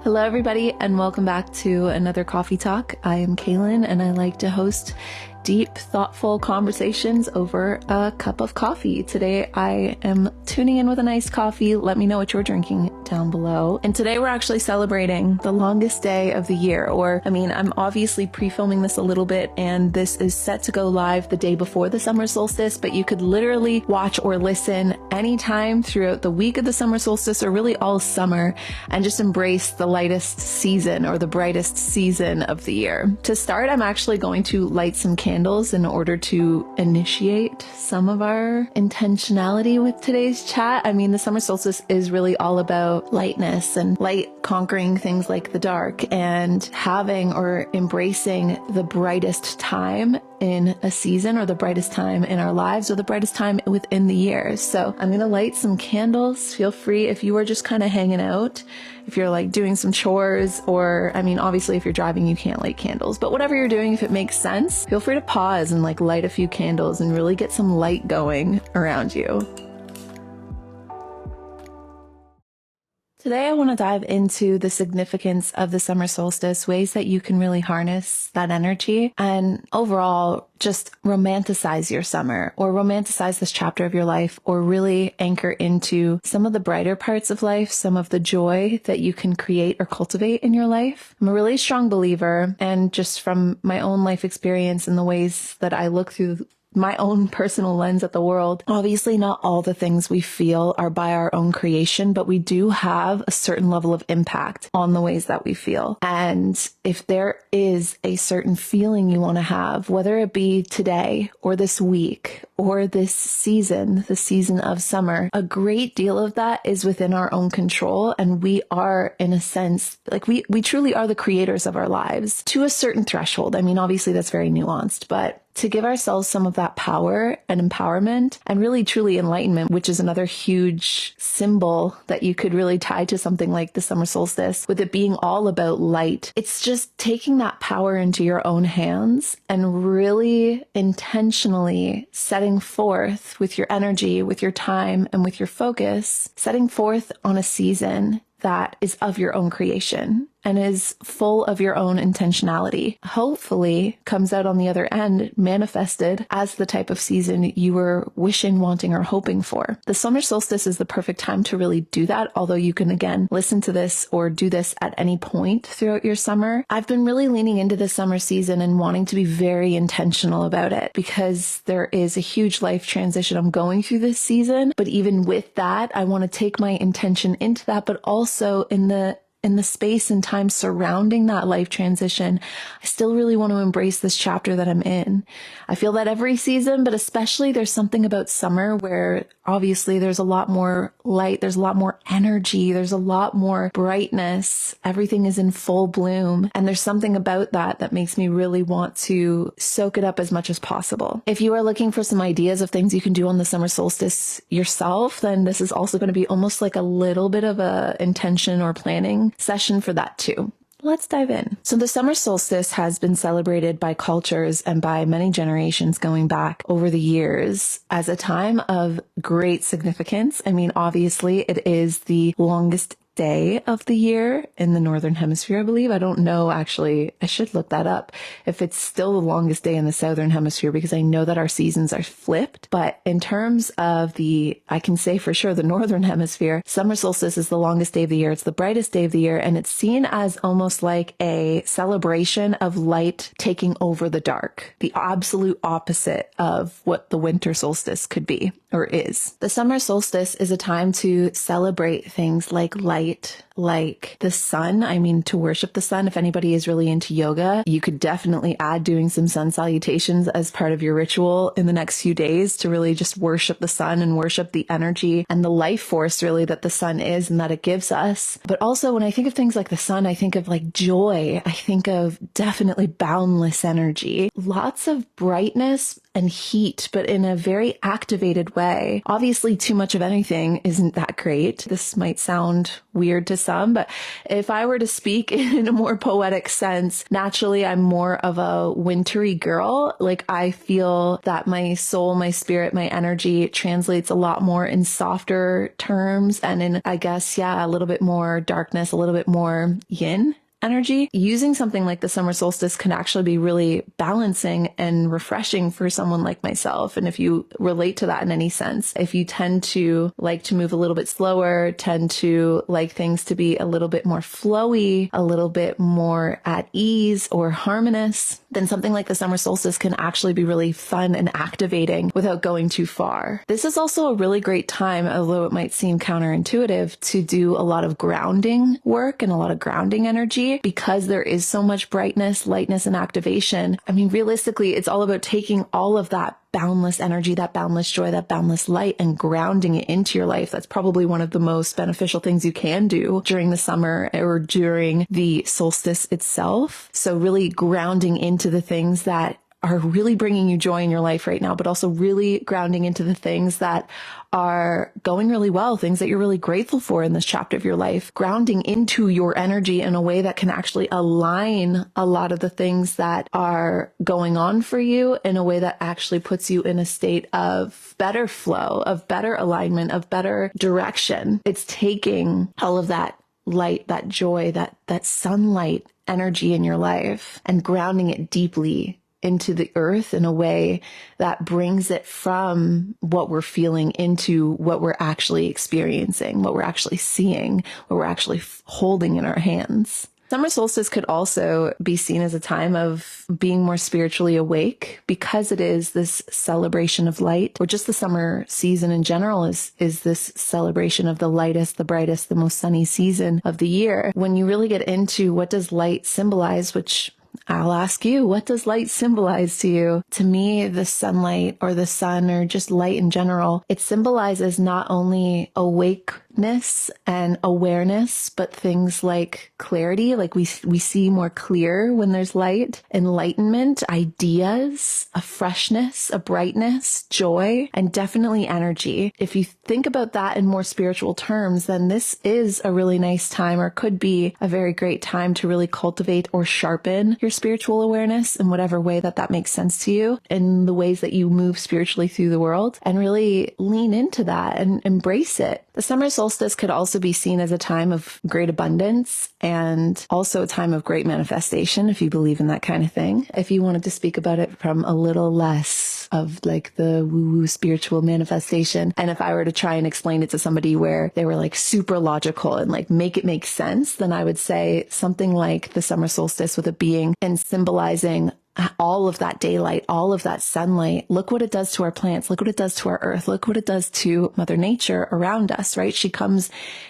Hello, everybody, and welcome back to another coffee talk. I am Kalyn, and I like to host deep, thoughtful conversations over a cup of coffee. Today, I am tuning in with a nice coffee. Let me know what you're drinking down below. And today, we're actually celebrating the longest day of the year. I'm obviously pre-filming this a little bit, and this is set to go live the day before the summer solstice, but you could literally watch or listen anytime throughout the week of the summer solstice, or really all summer, and just embrace the lightest season or the brightest season of the year. To start, I'm actually going to light some candles in order to initiate some of our intentionality with today's chat. The summer solstice is really all about lightness and light conquering things like the dark, and having or embracing the brightest time in a season, or the brightest time in our lives, or the brightest time within the year. So I'm going to light some candles. Feel free, if you are just kind of hanging out, if you're like doing some chores, or obviously if you're driving, you can't light candles, but whatever you're doing, if it makes sense, feel free to pause and light a few candles and really get some light going around you. Today, I want to dive into the significance of the summer solstice, ways that you can really harness that energy, and overall, just romanticize your summer, or romanticize this chapter of your life, or really anchor into some of the brighter parts of life, some of the joy that you can create or cultivate in your life. I'm a really strong believer, and just from my own life experience and the ways that I look through my own personal lens at the world, obviously not all the things we feel are by our own creation, but we do have a certain level of impact on the ways that we feel. And if there is a certain feeling you want to have, whether it be today or this week or this season, the season of summer, a great deal of that is within our own control. And we are, in a sense, we truly are the creators of our lives to a certain threshold. Obviously that's very nuanced, but to give ourselves some of that power and empowerment, and really truly enlightenment, which is another huge symbol that you could really tie to something like the summer solstice, with it being all about light. It's just taking that power into your own hands and really intentionally setting forth with your energy, with your time, and with your focus, setting forth on a season that is of your own creation and is full of your own intentionality. Hopefully comes out on the other end manifested as the type of season you were wishing, wanting, or hoping for. The summer solstice is the perfect time to really do that, although you can, again, listen to this or do this at any point throughout your summer. I've been really leaning into the summer season and wanting to be very intentional about it, because there is a huge life transition I'm going through this season. But even with that, I want to take my intention into that, but also in the space and time surrounding that life transition, I still really want to embrace this chapter that I'm in. I feel that every season, but especially there's something about summer where obviously there's a lot more light, there's a lot more energy, there's a lot more brightness. Everything is in full bloom. And there's something about that makes me really want to soak it up as much as possible. If you are looking for some ideas of things you can do on the summer solstice yourself, then this is also going to be almost like a little bit of a intention or planning session for that too. Let's dive in. So the summer solstice has been celebrated by cultures and by many generations going back over the years as a time of great significance. Obviously it is the longest day of the year in the Northern Hemisphere, I believe. I don't know, actually. I should look that up if it's still the longest day in the Southern Hemisphere, because I know that our seasons are flipped. But in terms of I can say for sure, the Northern Hemisphere, summer solstice is the longest day of the year. It's the brightest day of the year. And it's seen as almost like a celebration of light taking over the dark, the absolute opposite of what the winter solstice could be or is. The summer solstice is a time to celebrate things like light, like the sun. To worship the sun. If anybody is really into yoga, you could definitely add doing some sun salutations as part of your ritual in the next few days to really just worship the sun and worship the energy and the life force really that the sun is and that it gives us. But also when I think of things like the sun, I think of joy. I think of definitely boundless energy, lots of brightness, and heat, but in a very activated way. Obviously, too much of anything isn't that great. This might sound weird to some, but if I were to speak in a more poetic sense, naturally, I'm more of a wintry girl. Like, I feel that my soul, my spirit, my energy translates a lot more in softer terms and in, I guess, a little bit more darkness, a little bit more yin energy. Using something like the summer solstice can actually be really balancing and refreshing for someone like myself. And if you relate to that in any sense, if you tend to like to move a little bit slower, tend to like things to be a little bit more flowy, a little bit more at ease or harmonious, then something like the summer solstice can actually be really fun and activating without going too far. This is also a really great time, although it might seem counterintuitive, to do a lot of grounding work and a lot of grounding energy, because there is so much brightness, lightness, and activation. I mean, realistically, it's all about taking all of that boundless energy, that boundless joy, that boundless light, and grounding it into your life. That's probably one of the most beneficial things you can do during the summer or during the solstice itself. So really grounding into the things that are really bringing you joy in your life right now, but also really grounding into the things that are going really well, things that you're really grateful for in this chapter of your life, grounding into your energy in a way that can actually align a lot of the things that are going on for you in a way that actually puts you in a state of better flow, of better alignment, of better direction. It's taking all of that light, that joy, that sunlight energy in your life and grounding it deeply into the earth in a way that brings it from what we're feeling into what we're actually experiencing, what we're actually seeing, what we're actually holding in our hands. Summer solstice could also be seen as a time of being more spiritually awake, because it is this celebration of light, or just the summer season in general is this celebration of the lightest, the brightest, the most sunny season of the year. When you really get into what does light symbolize, which I'll ask you, what does light symbolize to you? To me, the sunlight or the sun or just light in general, it symbolizes not only awakeness and awareness, but things like clarity, like we see more clear when there's light, enlightenment, ideas, a freshness, a brightness, joy, and definitely energy. If you think about that in more spiritual terms, then this is a really nice time, or could be a very great time, to really cultivate or sharpen your spiritual awareness in whatever way that makes sense to you, in the ways that you move spiritually through the world, and really lean into that and embrace it. The summer solstice could also be seen as a time of great abundance and also a time of great manifestation, if you believe in that kind of thing. If you wanted to speak about it from a little less of like the woo-woo spiritual manifestation, and if I were to try and explain it to somebody where they were like super logical and like make it make sense, then I would say something like the summer solstice, with it being and symbolizing all of that daylight, all of that sunlight. Look what it does to our plants. Look what it does to our earth. Look what it does to Mother Nature around us, right? She comes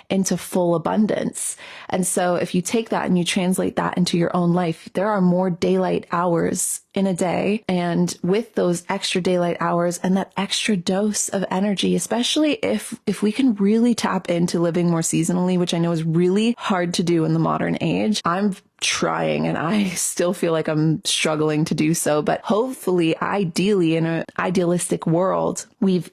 into full abundance. And so if you take that and you translate that into your own life, there are more daylight hours in a day. And with those extra daylight hours and that extra dose of energy, especially if we can really tap into living more seasonally, which I know is really hard to do in the modern age. I'm trying and I still feel like I'm struggling to do so, but hopefully, ideally, in an idealistic world, we've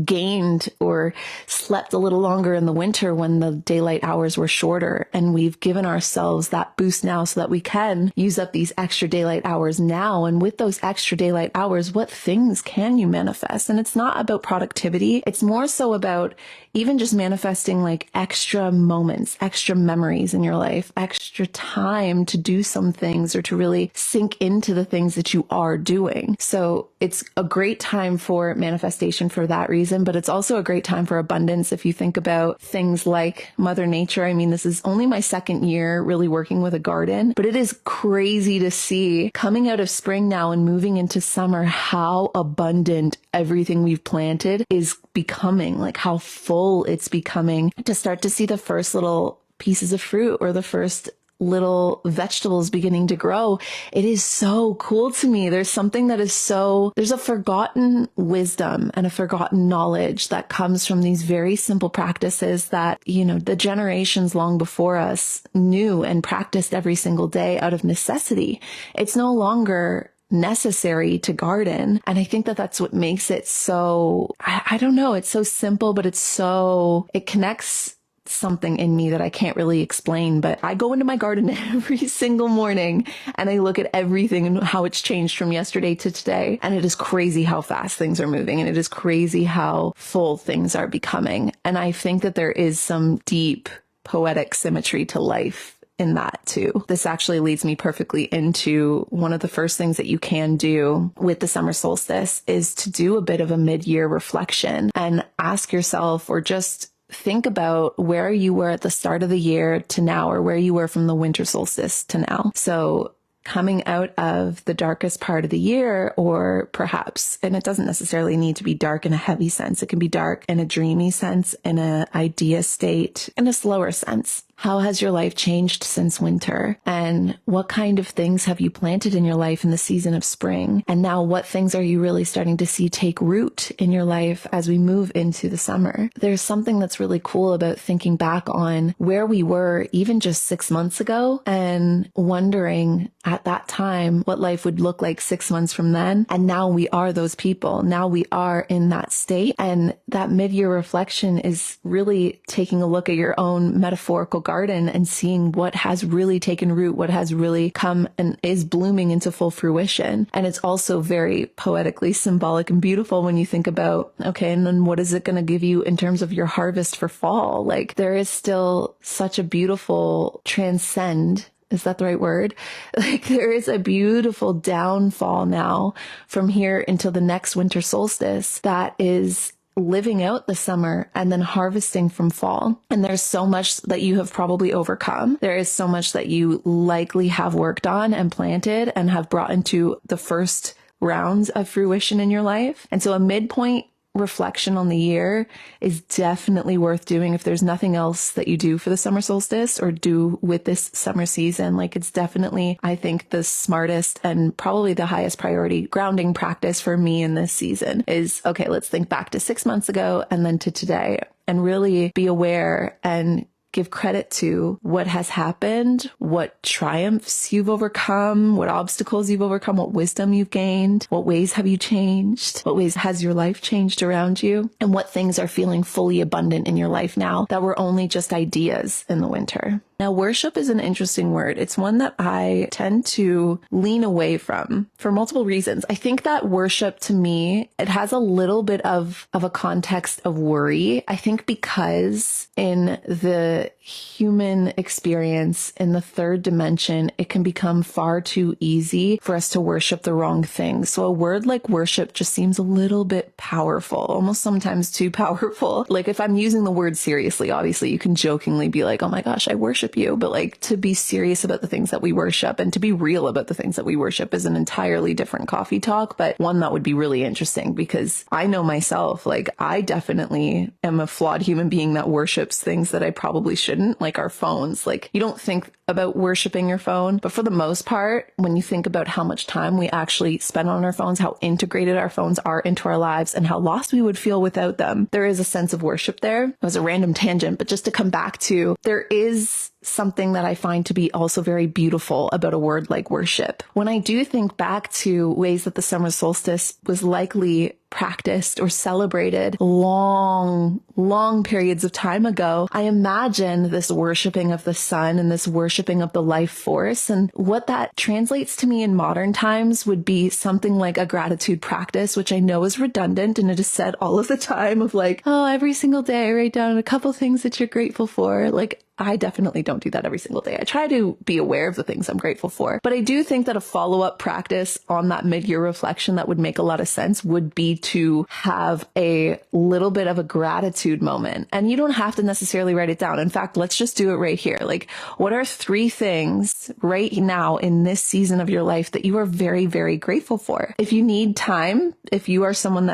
gained or slept a little longer in the winter when the daylight hours were shorter, and we've given ourselves that boost now so that we can use up these extra daylight hours now. And with those extra daylight hours, what things can you manifest? And it's not about productivity. It's more so about even just manifesting like extra moments, extra memories in your life, extra time to do some things or to really sink into the things that you are doing. So it's a great time for manifestation for that reason, but it's also a great time for abundance. If you think about things like Mother Nature, I mean, this is only my second year really working with a garden, but it is crazy to see coming out of spring now and moving into summer, how abundant everything we've planted is becoming, like how full it's becoming, to start to see the first little pieces of fruit or the first little vegetables beginning to grow. It is so cool to me. There's something that is there's a forgotten wisdom and a forgotten knowledge that comes from these very simple practices that, the generations long before us knew and practiced every single day out of necessity. It's no longer necessary to garden. And I think that that's what makes it so, I don't know, it's so simple, but it connects something in me that I can't really explain. But I go into my garden every single morning and I look at everything and how it's changed from yesterday to today. And it is crazy how fast things are moving. And it is crazy how full things are becoming. And I think that there is some deep poetic symmetry to life in that too. This actually leads me perfectly into one of the first things that you can do with the summer solstice is to do a bit of a mid-year reflection and ask yourself, or just think about where you were at the start of the year to now, or where you were from the winter solstice to now. So coming out of the darkest part of the year, or perhaps, and it doesn't necessarily need to be dark in a heavy sense. It can be dark in a dreamy sense, in an idea state, in a slower sense. How has your life changed since winter? And what kind of things have you planted in your life in the season of spring? And now what things are you really starting to see take root in your life as we move into the summer? There's something that's really cool about thinking back on where we were even just 6 months ago and wondering at that time what life would look like 6 months from then. And now we are those people. Now we are in that state. And that mid-year reflection is really taking a look at your own metaphorical garden and seeing what has really taken root, what has really come and is blooming into full fruition. And it's also very poetically symbolic and beautiful when you think about, okay, and then what is it going to give you in terms of your harvest for fall? Like, there is still such a beautiful transcend. Is that the right word? Like, there is a beautiful downfall now from here until the next winter solstice that is living out the summer and then harvesting from fall. And there's so much that you have probably overcome. There is so much that you likely have worked on and planted and have brought into the first rounds of fruition in your life. And so a midpoint reflection on the year is definitely worth doing if there's nothing else that you do for the summer solstice or do with this summer season. Like, it's definitely, I think, the smartest and probably the highest priority grounding practice for me in this season is, okay, let's think back to 6 months ago and then to today and really be aware and give credit to what has happened, what triumphs you've overcome, what obstacles you've overcome, what wisdom you've gained, what ways have you changed, what ways has your life changed around you, and what things are feeling fully abundant in your life now that were only just ideas in the winter. Now, worship is an interesting word. It's one that I tend to lean away from for multiple reasons. I think that worship, to me, it has a little bit of a context of worry. I think because in the human experience, in the third dimension, it can become far too easy for us to worship the wrong thing. So a word like worship just seems a little bit powerful, almost sometimes too powerful. Like, if I'm using the word seriously, obviously you can jokingly be like, oh my gosh, I worship you. But like, to be serious about the things that we worship and to be real about the things that we worship is an entirely different coffee talk, but one that would be really interesting because I know myself, like, I definitely am a flawed human being that worships things that I probably shouldn't, like our phones. Like, you don't think about worshiping your phone, but for the most part, when you think about how much time we actually spend on our phones, how integrated our phones are into our lives and how lost we would feel without them, there is a sense of worship there. It was a random tangent, but just to come back to, there is something that I find to be also very beautiful about a word like worship. When I do think back to ways that the summer solstice was likely practiced or celebrated long periods of time ago, I imagine this worshiping of the sun and this worshiping of the life force. And what that translates to me in modern times would be something like a gratitude practice, which I know is redundant and it is said all of the time of like, oh, every single day write down a couple things that you're grateful for. Like, I definitely don't do that every single day. I try to be aware of the things I'm grateful for. But I do think that a follow-up practice on that mid-year reflection that would make a lot of sense would be to have a little bit of a gratitude moment. And you don't have to necessarily write it down. In fact, let's just do it right here. Like, what are 3 things right now in this season of your life that you are very, very grateful for? If you need time, if you are someone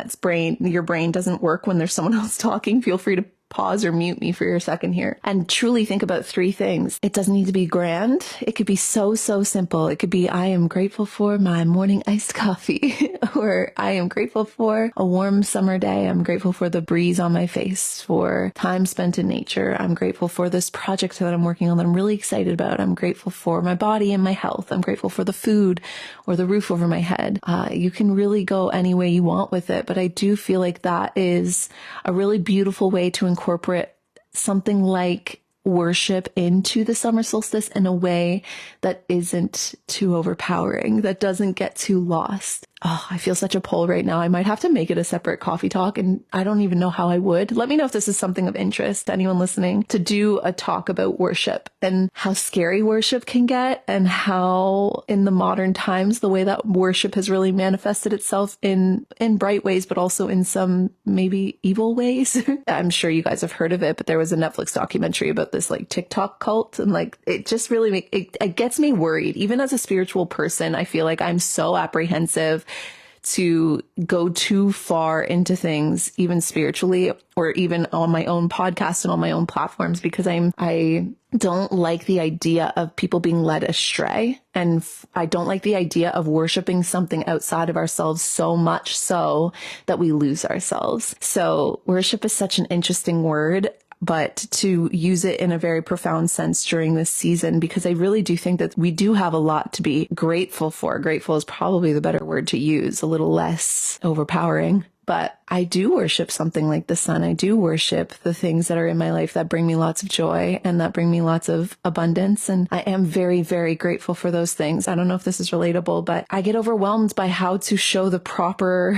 your brain doesn't work when there's someone else talking, feel free to pause or mute me for your second here and truly think about three things. It doesn't need to be grand. It could be so simple. It could be, I am grateful for my morning iced coffee, or I am grateful for a warm summer day. I'm grateful for the breeze on my face, for time spent in nature. I'm grateful for this project that I'm working on that I'm really excited about. I'm grateful for my body and my health. I'm grateful for the food or the roof over my head. You can really go any way you want with it, but I do feel like that is a really beautiful way to incorporate something like worship into the summer solstice in a way that isn't too overpowering, that doesn't get too lost. Oh, I feel such a pull right now. I might have to make it a separate coffee talk, and I don't even know how I would. Let me know if this is something of interest to anyone listening, to do a talk about worship and how scary worship can get, and how in the modern times, the way that worship has really manifested itself in bright ways, but also in some maybe evil ways. I'm sure you guys have heard of it, but there was a Netflix documentary about this like TikTok cult, and like it just really it gets me worried. Even as a spiritual person, I feel like I'm so apprehensive to go too far into things, even spiritually, or even on my own podcast and on my own platforms, because I don't like the idea of people being led astray. And I don't like the idea of worshiping something outside of ourselves so much so that we lose ourselves. So worship is such an interesting word, but to use it in a very profound sense during this season, because I really do think that we do have a lot to be grateful for. Grateful is probably the better word to use, a little less overpowering. But I do worship something like the sun. I do worship the things that are in my life that bring me lots of joy and that bring me lots of abundance. And I am very, very grateful for those things. I don't know if this is relatable, but I get overwhelmed by how to show the proper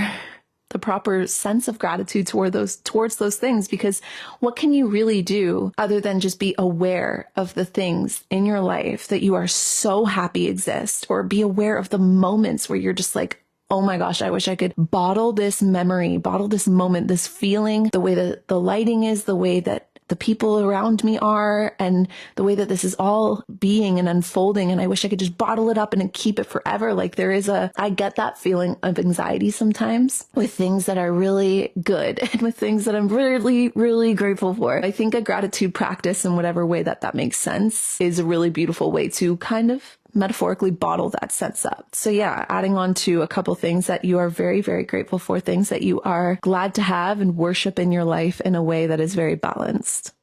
sense of gratitude towards those things, because what can you really do other than just be aware of the things in your life that you are so happy exist, or be aware of the moments where you're just like, oh my gosh, I wish I could bottle this memory, bottle this moment, this feeling, the way that the lighting is, the way that the people around me are, and the way that this is all being and unfolding. And I wish I could just bottle it up and keep it forever. Like I get that feeling of anxiety sometimes with things that are really good and with things that I'm really, really grateful for. I think a gratitude practice, in whatever way that makes sense, is a really beautiful way to kind of metaphorically bottle that sense up. So yeah, adding on to a couple things that you are very, very grateful for, things that you are glad to have and worship in your life in a way that is very balanced.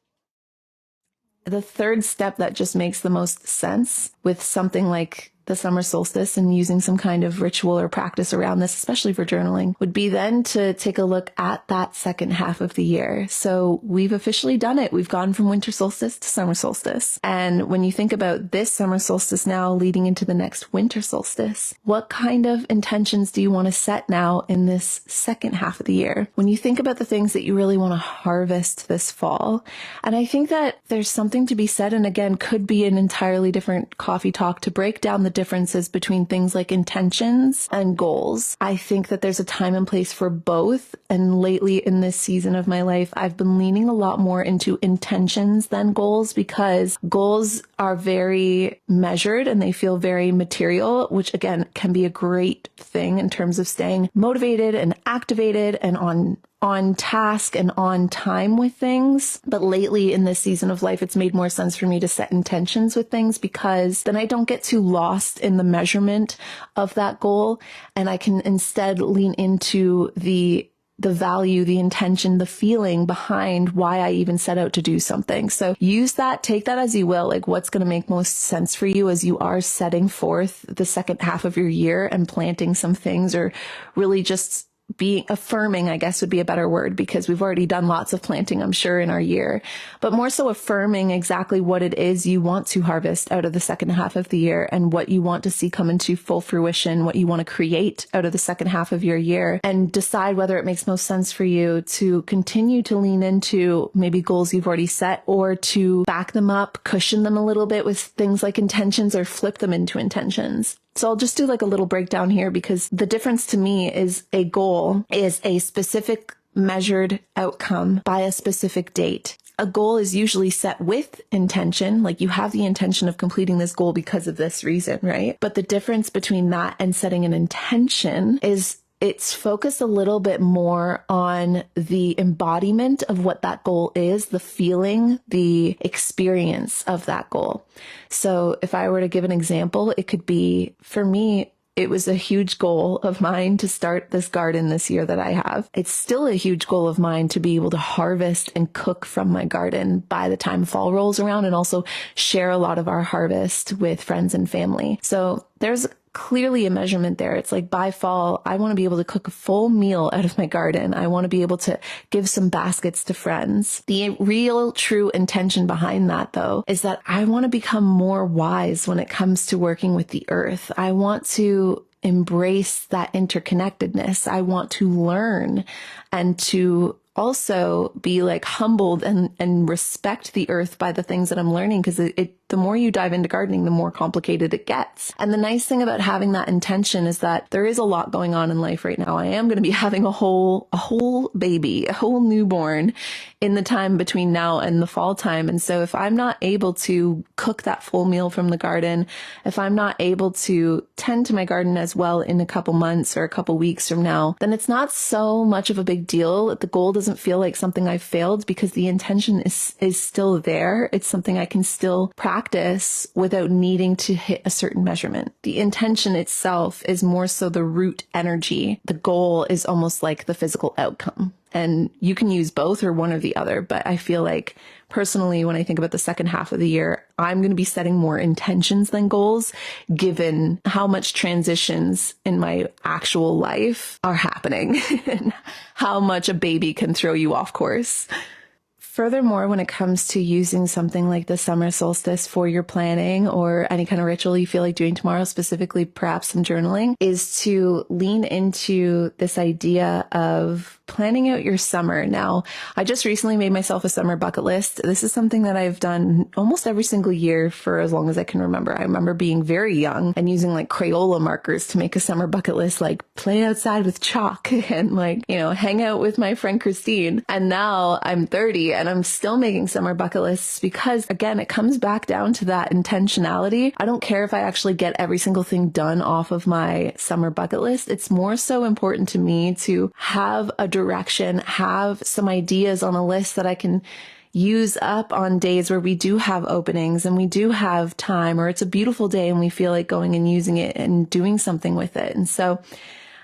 The third step that just makes the most sense with something like the summer solstice and using some kind of ritual or practice around this, especially for journaling, would be then to take a look at that second half of the year. So we've officially done it. We've gone from winter solstice to summer solstice. And when you think about this summer solstice now leading into the next winter solstice, what kind of intentions do you want to set now in this second half of the year? When you think about the things that you really want to harvest this fall, and I think that there's something to be said, and again, could be an entirely different coffee talk, to break down the differences between things like intentions and goals. I think that there's a time and place for both. And lately in this season of my life, I've been leaning a lot more into intentions than goals, because goals are very measured and they feel very material, which again can be a great thing in terms of staying motivated and activated and on task and on time with things. But lately in this season of life, it's made more sense for me to set intentions with things, because then I don't get too lost in the measurement of that goal. And I can instead lean into the value, the intention, the feeling behind why I even set out to do something. So use that, take that as you will, like what's going to make most sense for you as you are setting forth the second half of your year and planting some things, or really just being affirming, I guess would be a better word, because we've already done lots of planting, I'm sure, in our year, but more so affirming exactly what it is you want to harvest out of the second half of the year and what you want to see come into full fruition, what you want to create out of the second half of your year, and decide whether it makes most sense for you to continue to lean into maybe goals you've already set, or to back them up, cushion them a little bit with things like intentions, or flip them into intentions. So I'll just do like a little breakdown here, because the difference to me is a goal is a specific measured outcome by a specific date. A goal is usually set with intention, like you have the intention of completing this goal because of this reason, right? But the difference between that and setting an intention is it's focused a little bit more on the embodiment of what that goal is, the feeling, the experience of that goal. So if I were to give an example, it could be, for me, it was a huge goal of mine to start this garden this year that I have. It's still a huge goal of mine to be able to harvest and cook from my garden by the time fall rolls around, and also share a lot of our harvest with friends and family. So there's clearly a measurement there. It's like, by fall, I want to be able to cook a full meal out of my garden. I want to be able to give some baskets to friends. The real true intention behind that, though, is that I want to become more wise when it comes to working with the earth. I want to embrace that interconnectedness. I want to learn and to also be like humbled and respect the earth by the things that I'm learning, because the more you dive into gardening, the more complicated it gets. And the nice thing about having that intention is that there is a lot going on in life right now. I am going to be having a whole baby, a whole newborn in the time between now and the fall time. And so if I'm not able to cook that full meal from the garden, if I'm not able to tend to my garden as well in a couple months or a couple weeks from now, then it's not so much of a big deal. The goal doesn't feel like something I failed, because the intention is still there. It's something I can still practice without needing to hit a certain measurement. The intention itself is more so the root energy. The goal is almost like the physical outcome. And you can use both or one or the other. But I feel like personally, when I think about the second half of the year, I'm going to be setting more intentions than goals, given how much transitions in my actual life are happening and how much a baby can throw you off course. Furthermore, when it comes to using something like the summer solstice for your planning or any kind of ritual you feel like doing tomorrow, specifically perhaps some journaling, is to lean into this idea of planning out your summer. Now, I just recently made myself a summer bucket list. This is something that I've done almost every single year for as long as I can remember. I remember being very young and using like Crayola markers to make a summer bucket list, like play outside with chalk and like, hang out with my friend Christine. And now I'm 30 and I'm still making summer bucket lists because, again, it comes back down to that intentionality. I don't care if I actually get every single thing done off of my summer bucket list. It's more so important to me to have a direction, have some ideas on a list that I can use up on days where we do have openings and we do have time, or it's a beautiful day and we feel like going and using it and doing something with it. And so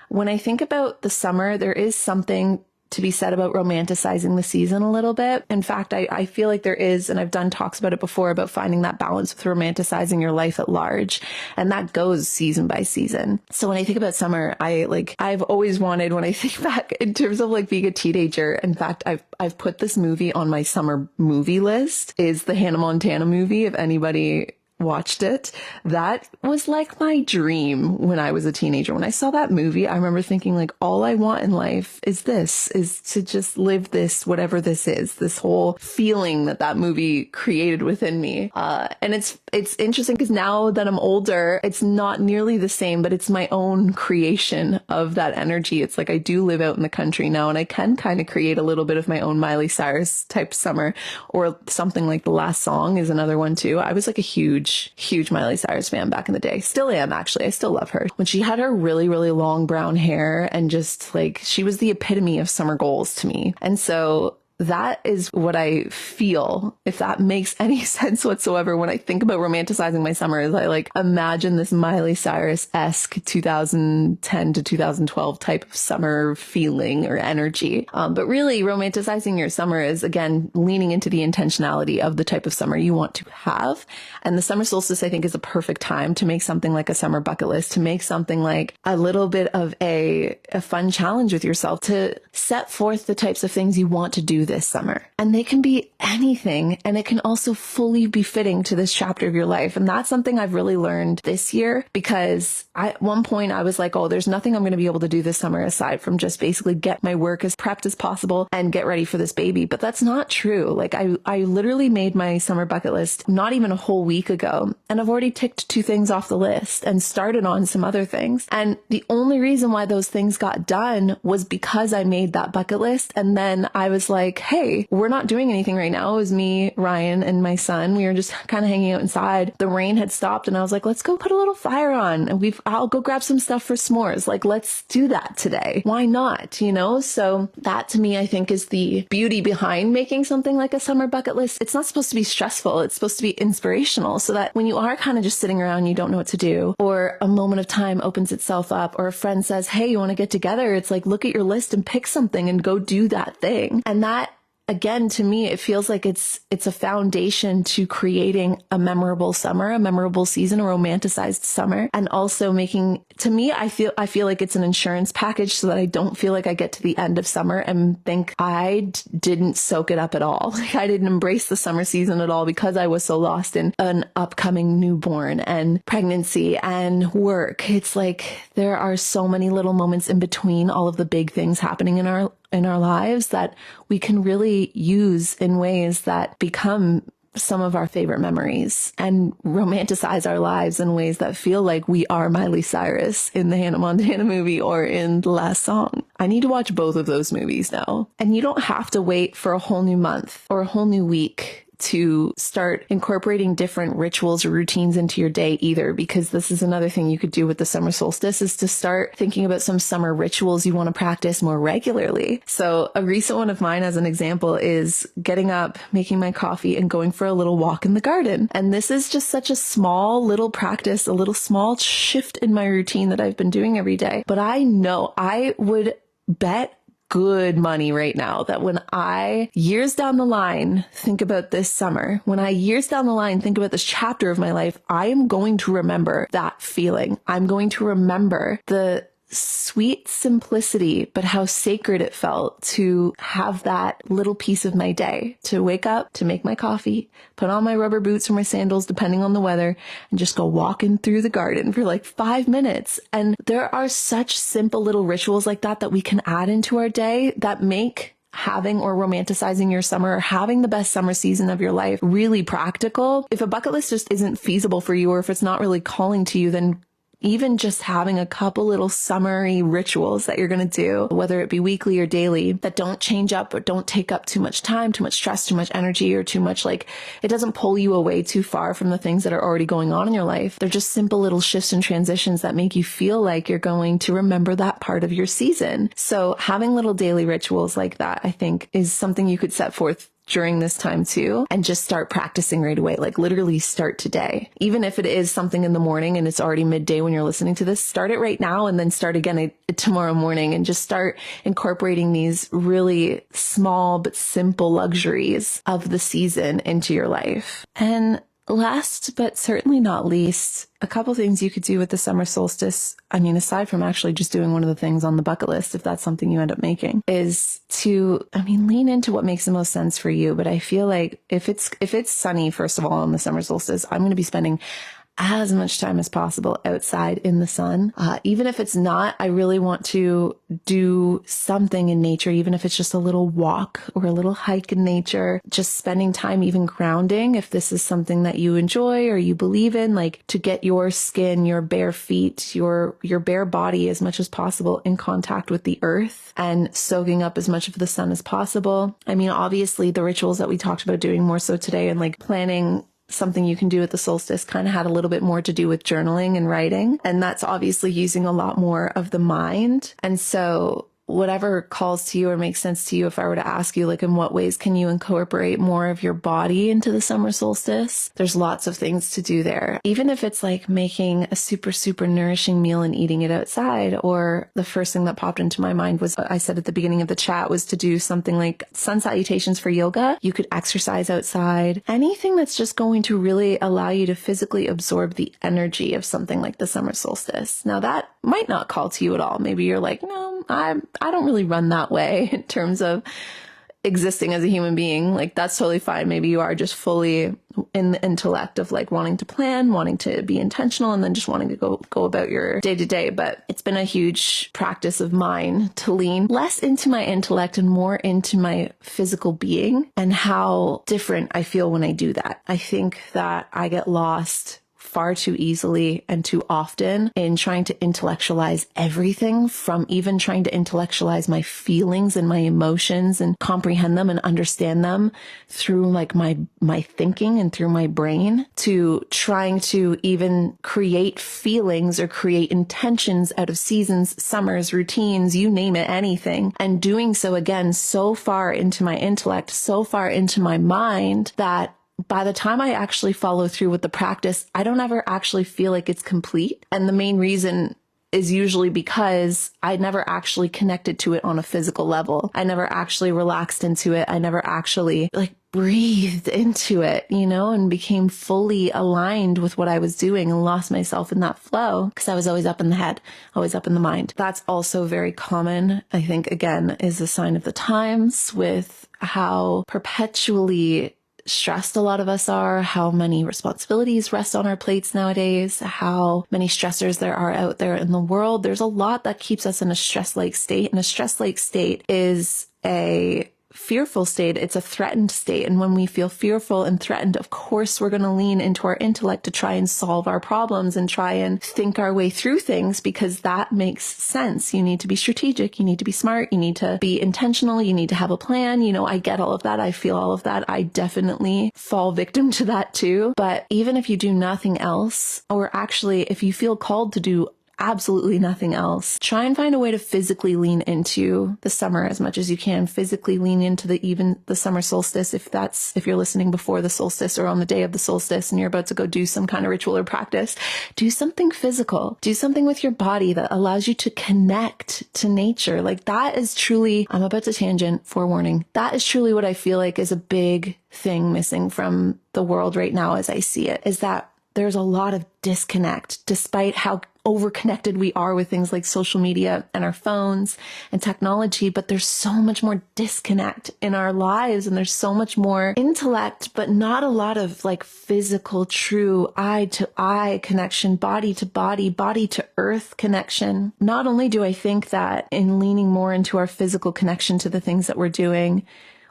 when I think about the summer, there is something to be said about romanticizing the season a little bit. In fact, I feel like there is, and I've done talks about it before, about finding that balance with romanticizing your life at large. And that goes season by season. So when I think about summer, I've always wanted, when I think back in terms of like being a teenager, in fact, I've put this movie on my summer movie list, is the Hannah Montana movie. If anybody watched it, that was like my dream when I was a teenager. When I saw that movie, I remember thinking like, all I want in life is to just live this, whatever this is, this whole feeling that movie created within me. And it's interesting because now that I'm older, it's not nearly the same, but it's my own creation of that energy. It's like I do live out in the country now, and I can kind of create a little bit of my own Miley Cyrus type summer, or something like The Last Song is another one too. I was like a huge Miley Cyrus fan back in the day. Still am, actually. I still love her. When she had her really, really long brown hair, and just like, she was the epitome of summer goals to me. And so that is what I feel, if that makes any sense whatsoever. When I think about romanticizing my summers, I like imagine this Miley Cyrus-esque 2010 to 2012 type of summer feeling or energy. But really, romanticizing your summer is, again, leaning into the intentionality of the type of summer you want to have. And the summer solstice, I think, is a perfect time to make something like a summer bucket list, to make something like a little bit of a fun challenge with yourself, to set forth the types of things you want to do this summer. And they can be anything, and it can also fully be fitting to this chapter of your life. And that's something I've really learned this year, because at one point I was like, oh, there's nothing I'm going to be able to do this summer aside from just basically get my work as prepped as possible and get ready for this baby. But that's not true. Like I literally made my summer bucket list not even a whole week ago, and I've already ticked 2 things off the list and started on some other things. And the only reason why those things got done was because I made that bucket list. And then I was like, like, hey, we're not doing anything right now. It was me, Ryan, and my son. We were just kind of hanging out inside. The rain had stopped and I was like, let's go put a little fire on and I'll go grab some stuff for s'mores. Like, let's do that today. Why not? You know? So that to me, I think is the beauty behind making something like a summer bucket list. It's not supposed to be stressful. It's supposed to be inspirational so that when you are kind of just sitting around, you don't know what to do, or a moment of time opens itself up, or a friend says, hey, you want to get together? It's like, look at your list and pick something and go do that thing. And that, again, to me, it feels like it's a foundation to creating a memorable summer, a memorable season, a romanticized summer. And also making, to me, I feel like it's an insurance package so that I don't feel like I get to the end of summer and think I didn't soak it up at all. Like I didn't embrace the summer season at all because I was so lost in an upcoming newborn and pregnancy and work. It's like there are so many little moments in between all of the big things happening in our lives that we can really use in ways that become some of our favorite memories and romanticize our lives in ways that feel like we are Miley Cyrus in the Hannah Montana movie or in The Last Song. I need to watch both of those movies now. And you don't have to wait for a whole new month or a whole new week to start incorporating different rituals or routines into your day either, because this is another thing you could do with the summer solstice is to start thinking about some summer rituals you want to practice more regularly. So a recent one of mine as an example is getting up, making my coffee and going for a little walk in the garden. And this is just such a small little practice, a little small shift in my routine that I've been doing every day. But I know I would bet good money right now that when I years down the line think about this summer, when I years down the line think about this chapter of my life, I am going to remember that feeling. I'm going to remember the sweet simplicity, but how sacred it felt to have that little piece of my day, to wake up, to make my coffee, put on my rubber boots or my sandals, depending on the weather, and just go walking through the garden for like 5 minutes. And there are such simple little rituals like that we can add into our day that make having or romanticizing your summer or having the best summer season of your life really practical. If a bucket list just isn't feasible for you, or if it's not really calling to you, then even just having a couple little summery rituals that you're going to do, whether it be weekly or daily, that don't change up or don't take up too much time, too much stress, too much energy, or too much like it doesn't pull you away too far from the things that are already going on in your life. They're just simple little shifts and transitions that make you feel like you're going to remember that part of your season. So having little daily rituals like that, I think, is something you could set forth during this time too, and just start practicing right away. Like literally start today. Even if it is something in the morning and it's already midday when you're listening to this, start it right now and then start again tomorrow morning and just start incorporating these really small but simple luxuries of the season into your life. And last but certainly not least, a couple things you could do with the summer solstice. I mean, aside from actually just doing one of the things on the bucket list, if that's something you end up making, is to, lean into what makes the most sense for you. But I feel like if it's sunny, first of all, on the summer solstice, I'm going to be spending as much time as possible outside in the sun. Even if it's not, I really want to do something in nature, even if it's just a little walk or a little hike in nature, just spending time even grounding. If this is something that you enjoy or you believe in, like to get your skin, your bare feet, your bare body as much as possible in contact with the earth and soaking up as much of the sun as possible. Obviously the rituals that we talked about doing more so today and like planning something you can do at the solstice kind of had a little bit more to do with journaling and writing. And that's obviously using a lot more of the mind. And so whatever calls to you or makes sense to you, if I were to ask you, like, in what ways can you incorporate more of your body into the summer solstice? There's lots of things to do there. Even if it's like making a super, super nourishing meal and eating it outside, or the first thing that popped into my mind was, I said at the beginning of the chat, was to do something like sun salutations for yoga. You could exercise outside. Anything that's just going to really allow you to physically absorb the energy of something like the summer solstice. Now that might not call to you at all. Maybe you're like, no, I don't really run that way in terms of existing as a human being. Like, that's totally fine. Maybe you are just fully in the intellect of like wanting to plan, wanting to be intentional, and then just wanting to go about your day to day. But it's been a huge practice of mine to lean less into my intellect and more into my physical being and how different I feel when I do that. I think that I get lost far too easily and too often in trying to intellectualize everything, from even trying to intellectualize my feelings and my emotions and comprehend them and understand them through like my thinking and through my brain, to trying to even create feelings or create intentions out of seasons, summers, routines, you name it, anything. And doing so again, so far into my intellect, so far into my mind that by the time I actually follow through with the practice, I don't ever actually feel like it's complete. And the main reason is usually because I never actually connected to it on a physical level. I never actually relaxed into it. I never actually like breathed into it, you know, and became fully aligned with what I was doing and lost myself in that flow, because I was always up in the head, always up in the mind. That's also very common, I think, again, is a sign of the times, with how perpetually stressed a lot of us are, how many responsibilities rest on our plates nowadays, how many stressors there are out there in the world. There's a lot that keeps us in a stress-like state, and a stress-like state is a fearful state. It's a threatened state. And when we feel fearful and threatened, of course, we're going to lean into our intellect to try and solve our problems and try and think our way through things, because that makes sense. You need to be strategic. You need to be smart. You need to be intentional. You need to have a plan. You know, I get all of that. I feel all of that. I definitely fall victim to that too. But even if you do nothing else, or actually if you feel called to do absolutely nothing else, try and find a way to physically lean into the summer as much as you can. Physically lean into even the summer solstice, if you're listening before the solstice or on the day of the solstice and you're about to go do some kind of ritual or practice. Do something physical. Do something with your body that allows you to connect to nature. Like, that is truly, I'm about to tangent, forewarning. That is truly what I feel like is a big thing missing from the world right now as I see it, is that there's a lot of disconnect, despite how overconnected we are with things like social media and our phones and technology. But there's so much more disconnect in our lives, and there's so much more intellect, but not a lot of like physical, true eye to eye connection, body to body, body to earth connection. Not only do I think that in leaning more into our physical connection to the things that we're doing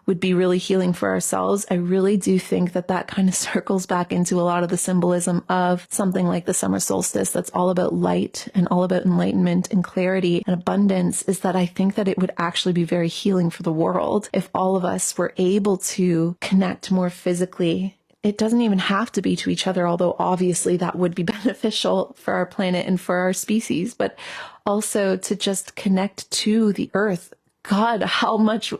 would be really healing for ourselves, I really do think that that kind of circles back into a lot of the symbolism of something like the summer solstice that's all about light and all about enlightenment and clarity and abundance, is that I think that it would actually be very healing for the world if all of us were able to connect more physically. It doesn't even have to be to each other, although obviously that would be beneficial for our planet and for our species, but also to just connect to the earth. God, how much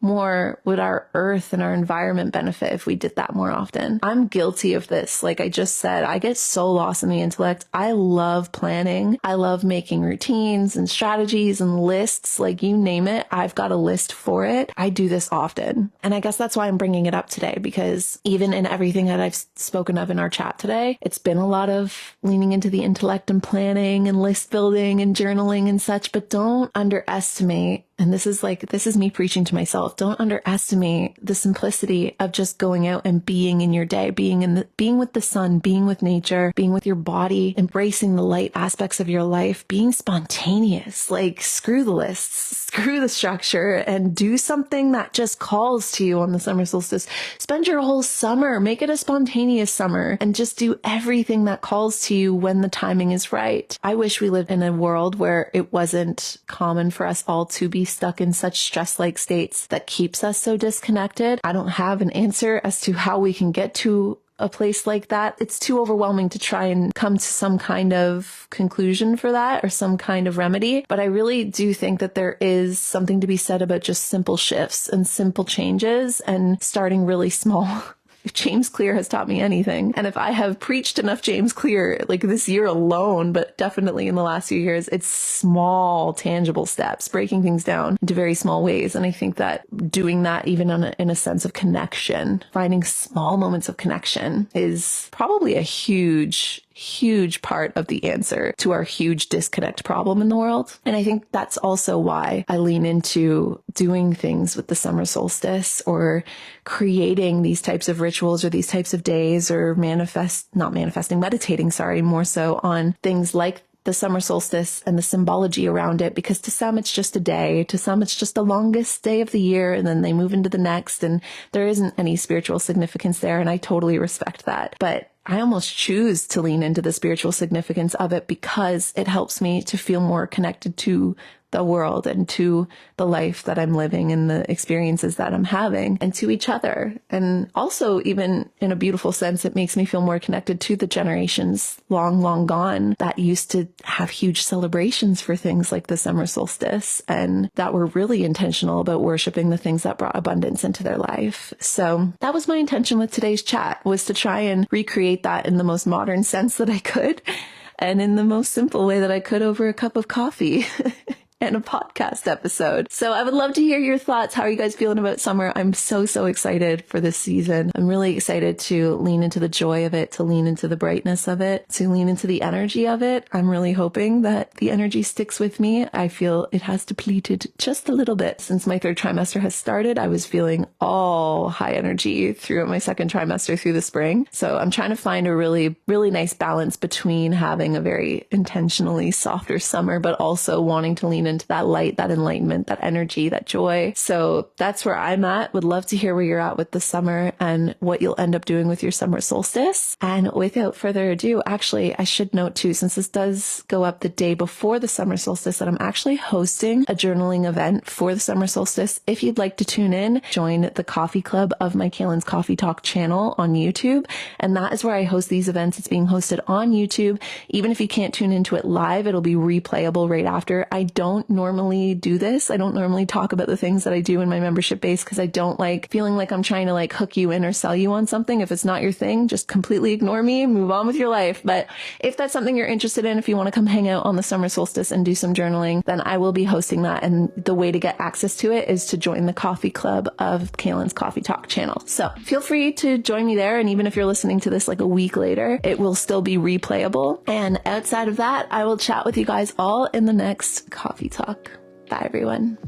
more would our earth and our environment benefit if we did that more often? I'm guilty of this. Like I just said, I get so lost in the intellect. I love planning. I love making routines and strategies and lists. Like, you name it, I've got a list for it. I do this often. And I guess that's why I'm bringing it up today, because even in everything that I've spoken of in our chat today, it's been a lot of leaning into the intellect and planning and list building and journaling and such. But don't underestimate, and this is me preaching to myself, don't underestimate the simplicity of just going out and being in your day, being with the sun, being with nature, being with your body, embracing the light aspects of your life, being spontaneous. Like, screw the lists, screw the structure, and do something that just calls to you on the summer solstice. Spend your whole summer, make it a spontaneous summer, and just do everything that calls to you when the timing is right. I wish we lived in a world where it wasn't common for us all to be stuck in such stress-like states that keeps us so disconnected. I don't have an answer as to how we can get to a place like that. It's too overwhelming to try and come to some kind of conclusion for that or some kind of remedy. But I really do think that there is something to be said about just simple shifts and simple changes and starting really small. If James Clear has taught me anything, and if I have preached enough James Clear, like this year alone, but definitely in the last few years, it's small, tangible steps, breaking things down into very small ways. And I think that doing that even in a sense of connection, finding small moments of connection, is probably a huge part of the answer to our huge disconnect problem in the world. And I think that's also why I lean into doing things with the summer solstice, or creating these types of rituals or these types of days, or meditating, more so on things like the summer solstice and the symbology around it, because to some it's just a day, to some it's just the longest day of the year, and then they move into the next, and there isn't any spiritual significance there, and I totally respect that. But I almost choose to lean into the spiritual significance of it because it helps me to feel more connected to the world and to the life that I'm living and the experiences that I'm having and to each other. And also, even in a beautiful sense, it makes me feel more connected to the generations long, long gone that used to have huge celebrations for things like the summer solstice and that were really intentional about worshiping the things that brought abundance into their life. So that was my intention with today's chat, was to try and recreate that in the most modern sense that I could and in the most simple way that I could over a cup of coffee. And a podcast episode. So I would love to hear your thoughts. How are you guys feeling about summer? I'm so excited for this season. I'm really excited to lean into the joy of it, to lean into the brightness of it, to lean into the energy of it. I'm really hoping that the energy sticks with me. I feel it has depleted just a little bit since my third trimester has started. I was feeling all high energy throughout my second trimester through the spring. So I'm trying to find a really nice balance between having a very intentionally softer summer, but also wanting to lean into that light, that enlightenment, that energy, that joy. So that's where I'm at. Would love to hear where you're at with the summer and what you'll end up doing with your summer solstice. And without further ado, actually, I should note too, since this does go up the day before the summer solstice, that I'm actually hosting a journaling event for the summer solstice. If you'd like to tune in, join the coffee club of my Kalyn's Coffee Talk channel on YouTube. And that is where I host these events. It's being hosted on YouTube. Even if you can't tune into it live, it'll be replayable right after. I don't normally do this. I don't normally talk about the things that I do in my membership base because I don't like feeling like I'm trying to like hook you in or sell you on something. If it's not your thing, just completely ignore me, move on with your life. But if that's something you're interested in, if you want to come hang out on the summer solstice and do some journaling, then I will be hosting that. And the way to get access to it is to join the coffee club of Kalyn's Coffee Talk channel. So feel free to join me there. And even if you're listening to this like a week later, it will still be replayable. And outside of that, I will chat with you guys all in the next coffee talk. Bye, everyone.